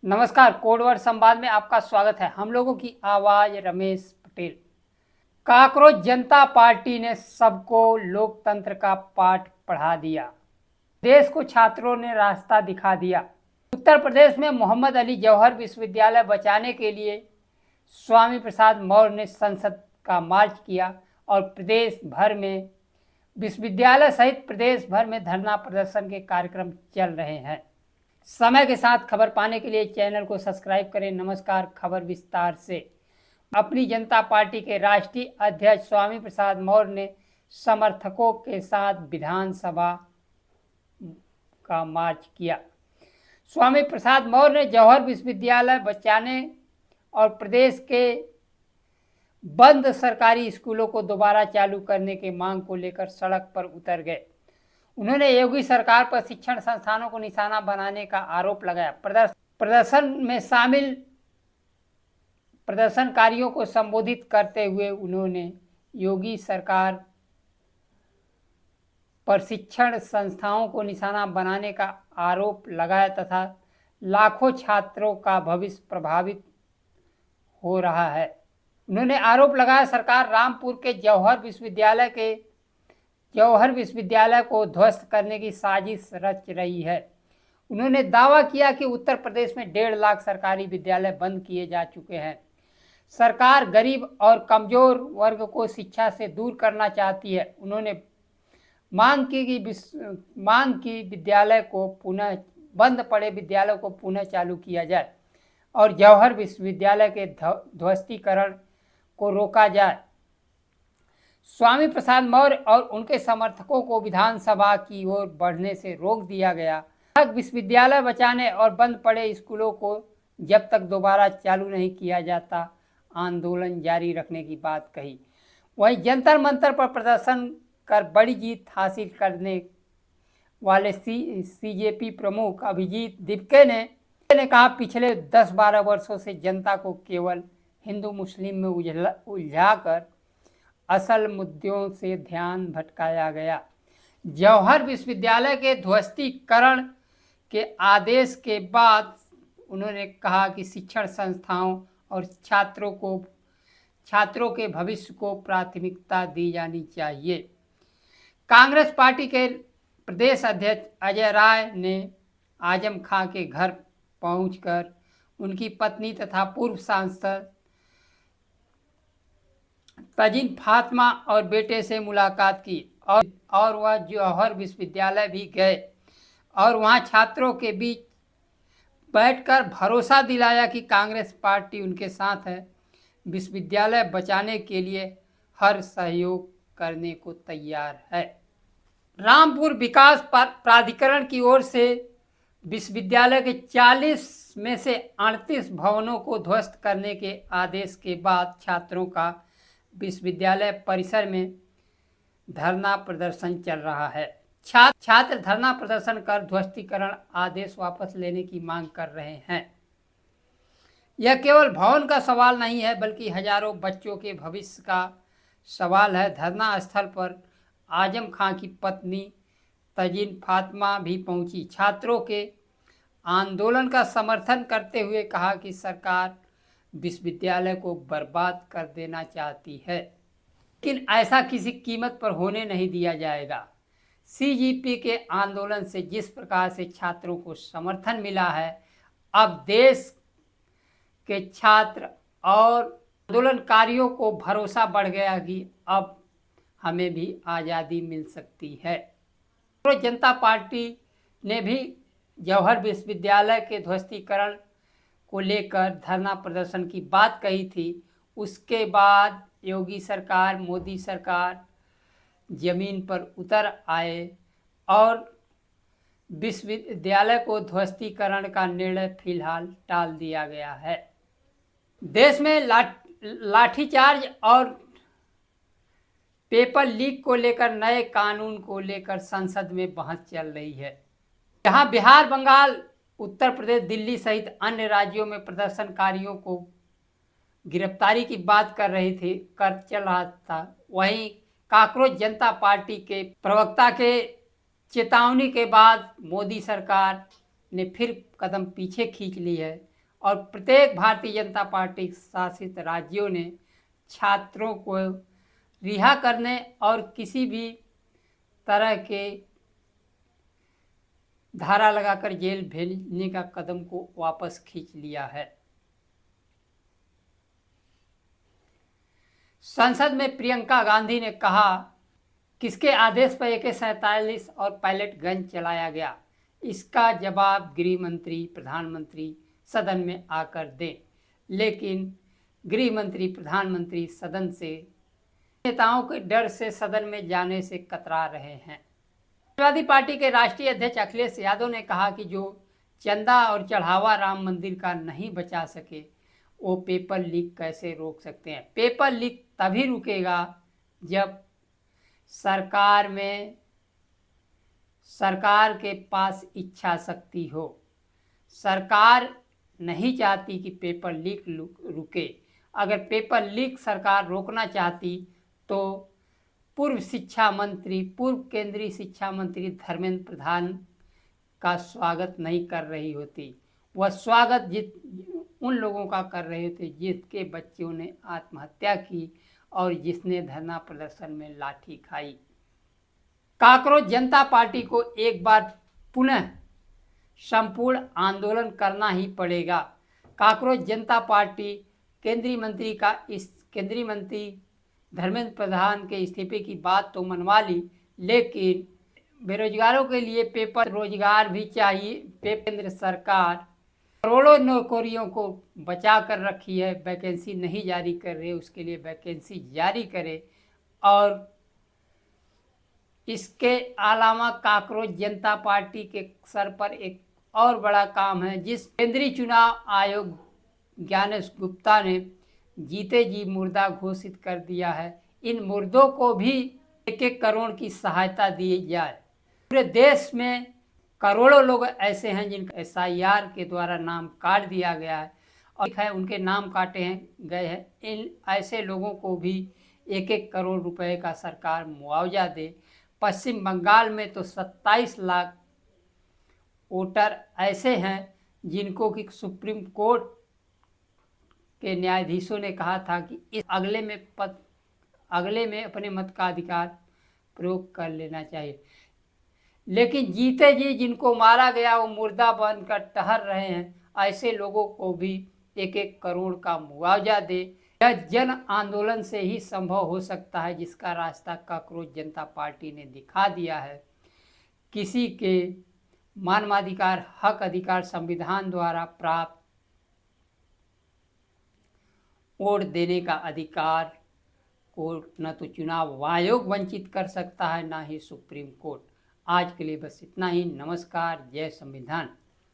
नमस्कार, कोडवर्ड संवाद में आपका स्वागत है। हम लोगों की आवाज रमेश पटेल। काकरोच जनता पार्टी ने सबको लोकतंत्र का पाठ पढ़ा दिया। देश को छात्रों ने रास्ता दिखा दिया। उत्तर प्रदेश में मोहम्मद अली जौहर विश्वविद्यालय बचाने के लिए स्वामी प्रसाद मौर्य ने संसद का मार्च किया और प्रदेश भर में विश्वविद्यालय सहित प्रदेश भर में धरना प्रदर्शन के कार्यक्रम चल रहे हैं। समय के साथ खबर पाने के लिए चैनल को सब्सक्राइब करें। नमस्कार, खबर विस्तार से। अपनी जनता पार्टी के राष्ट्रीय अध्यक्ष स्वामी प्रसाद मौर्य ने समर्थकों के साथ विधानसभा का मार्च किया। स्वामी प्रसाद मौर्य ने जौहर विश्वविद्यालय बचाने और प्रदेश के बंद सरकारी स्कूलों को दोबारा चालू करने की मांग को लेकर सड़क पर उतर गए। उन्होंने योगी सरकार पर शिक्षण संस्थानों को निशाना बनाने का आरोप लगाया। प्रदर्शन में शामिल प्रदर्शनकारियों को संबोधित करते हुए उन्होंने योगी सरकार पर शिक्षण संस्थाओं को निशाना बनाने का आरोप लगाया तथा लाखों छात्रों का भविष्य प्रभावित हो रहा है। उन्होंने आरोप लगाया सरकार रामपुर के जौहर विश्वविद्यालय को ध्वस्त करने की साजिश रच रही है। उन्होंने दावा किया कि उत्तर प्रदेश में 1.5 लाख सरकारी विद्यालय बंद किए जा चुके हैं। सरकार गरीब और कमजोर वर्ग को शिक्षा से दूर करना चाहती है। उन्होंने मांग की विद्यालय को पुनः बंद पड़े विद्यालय को पुनः चालू किया जाए और जौहर विश्वविद्यालय के ध्वस्तीकरण को रोका जाए। स्वामी प्रसाद मौर्य और उनके समर्थकों को विधानसभा की ओर बढ़ने से रोक दिया गया। विश्वविद्यालय बचाने और बंद पड़े स्कूलों को जब तक दोबारा चालू नहीं किया जाता आंदोलन जारी रखने की बात कही। वहीं जंतर मंतर पर प्रदर्शन कर बड़ी जीत हासिल करने वाले सीजेपी प्रमुख अभिजीत दिपके ने कहा, पिछले 10-12 वर्षों से जनता को केवल हिंदू मुस्लिम में उलझाकर असल मुद्दों से ध्यान भटकाया गया। जौहर विश्वविद्यालय के ध्वस्तीकरण के आदेश के बाद उन्होंने कहा कि शिक्षण संस्थाओं और छात्रों के भविष्य को प्राथमिकता दी जानी चाहिए। कांग्रेस पार्टी के प्रदेश अध्यक्ष अजय राय ने आजम खां के घर पहुंचकर उनकी पत्नी तथा पूर्व सांसद तजिन फातिमा और बेटे से मुलाकात की और वह जौहर विश्वविद्यालय भी गए और वहां छात्रों के बीच बैठकर भरोसा दिलाया कि कांग्रेस पार्टी उनके साथ है, विश्वविद्यालय बचाने के लिए हर सहयोग करने को तैयार है। रामपुर विकास प्राधिकरण की ओर से विश्वविद्यालय के 40 में से 38 भवनों को ध्वस्त करने के आदेश के बाद छात्रों का विश्वविद्यालय परिसर में धरना प्रदर्शन चल रहा है। छात्र धरना प्रदर्शन कर ध्वस्तीकरण आदेश वापस लेने की मांग कर रहे हैं। यह केवल भवन का सवाल नहीं है बल्कि हजारों बच्चों के भविष्य का सवाल है। धरना स्थल पर आजम खां की पत्नी तजिन फातिमा भी पहुंची। छात्रों के आंदोलन का समर्थन करते हुए कहा कि सरकार विश्वविद्यालय को बर्बाद कर देना चाहती है, लेकिन ऐसा किसी कीमत पर होने नहीं दिया जाएगा। सीजेपी के आंदोलन से जिस प्रकार से छात्रों को समर्थन मिला है, अब देश के छात्र और आंदोलनकारियों को भरोसा बढ़ गया कि अब हमें भी आज़ादी मिल सकती है। जनता पार्टी ने भी जौहर विश्वविद्यालय के ध्वस्तीकरण को लेकर धरना प्रदर्शन की बात कही थी। उसके बाद योगी सरकार, मोदी सरकार जमीन पर उतर आए और विश्वविद्यालय को ध्वस्तीकरण का निर्णय फिलहाल टाल दिया गया है। देश में लाठीचार्ज और पेपर लीक को लेकर नए कानून को लेकर संसद में बहस चल रही है। जहां बिहार, बंगाल, उत्तर प्रदेश, दिल्ली सहित अन्य राज्यों में प्रदर्शनकारियों को गिरफ्तारी की बात चल रहा था, वहीं काकरोच जनता पार्टी के प्रवक्ता के चेतावनी के बाद मोदी सरकार ने फिर कदम पीछे खींच ली है और प्रत्येक भारतीय जनता पार्टी शासित राज्यों ने छात्रों को रिहा करने और किसी भी तरह के धारा लगाकर जेल भेजने का कदम को वापस खींच लिया है। संसद में प्रियंका गांधी ने कहा, किसके आदेश पर AK-47 और पैलेट गन चलाया गया, इसका जवाब गृह मंत्री प्रधानमंत्री सदन में आकर दें। लेकिन गृह मंत्री प्रधानमंत्री सदन से नेताओं के डर से सदन में जाने से कतरा रहे हैं। समाजवादी पार्टी के राष्ट्रीय अध्यक्ष अखिलेश यादव ने कहा कि जो चंदा और चढ़ावा राम मंदिर का नहीं बचा सके वो पेपर लीक कैसे रोक सकते हैं। पेपर लीक तभी रुकेगा जब सरकार के पास इच्छा शक्ति हो। सरकार नहीं चाहती कि पेपर लीक रुके। अगर पेपर लीक सरकार रोकना चाहती तो पूर्व केंद्रीय शिक्षा मंत्री धर्मेंद्र प्रधान का स्वागत नहीं कर रही होती। वह स्वागत उन लोगों का कर रहे होते जिसके बच्चों ने आत्महत्या की और जिसने धरना प्रदर्शन में लाठी खाई। काकरोच जनता पार्टी को एक बार पुनः संपूर्ण आंदोलन करना ही पड़ेगा। काकरोच जनता पार्टी केंद्रीय मंत्री धर्मेंद्र प्रधान के इस्तीफे की बात तो मनवा ली, लेकिन बेरोजगारों के लिए पेपर रोजगार भी चाहिए। केंद्र सरकार करोड़ों नौकरियों को बचा कर रखी है, वैकेंसी नहीं जारी कर रही, उसके लिए वैकेंसी जारी करे। और इसके अलावा काकरोच जनता पार्टी के सर पर एक और बड़ा काम है, जिस केंद्रीय चुनाव आयोग ज्ञानेश गुप्ता ने जीते जी मुर्दा घोषित कर दिया है। इन मुर्दों को भी 1-1 करोड़ की सहायता दी जाए। पूरे देश में करोड़ों लोग ऐसे हैं जिनका SIR के द्वारा नाम काट दिया गया है और उनके नाम काटे गए हैं। इन ऐसे लोगों को भी 1-1 करोड़ रुपए का सरकार मुआवजा दे। पश्चिम बंगाल में तो 27 लाख वोटर ऐसे हैं जिनको कि सुप्रीम कोर्ट के न्यायाधीशों ने कहा था कि इस अगले में अपने मत का अधिकार प्रयोग कर लेना चाहिए। लेकिन जीते जी जिनको मारा गया वो मुर्दा बनकर टहल रहे हैं, ऐसे लोगों को भी 1-1 करोड़ का मुआवजा दे। यह जन आंदोलन से ही संभव हो सकता है, जिसका रास्ता काकरोच जनता पार्टी ने दिखा दिया है। किसी के मानवाधिकार, हक अधिकार संविधान द्वारा प्राप्त वोट देने का अधिकार को न तो चुनाव आयोग वंचित कर सकता है, ना ही सुप्रीम कोर्ट। आज के लिए बस इतना ही। नमस्कार। जय संविधान।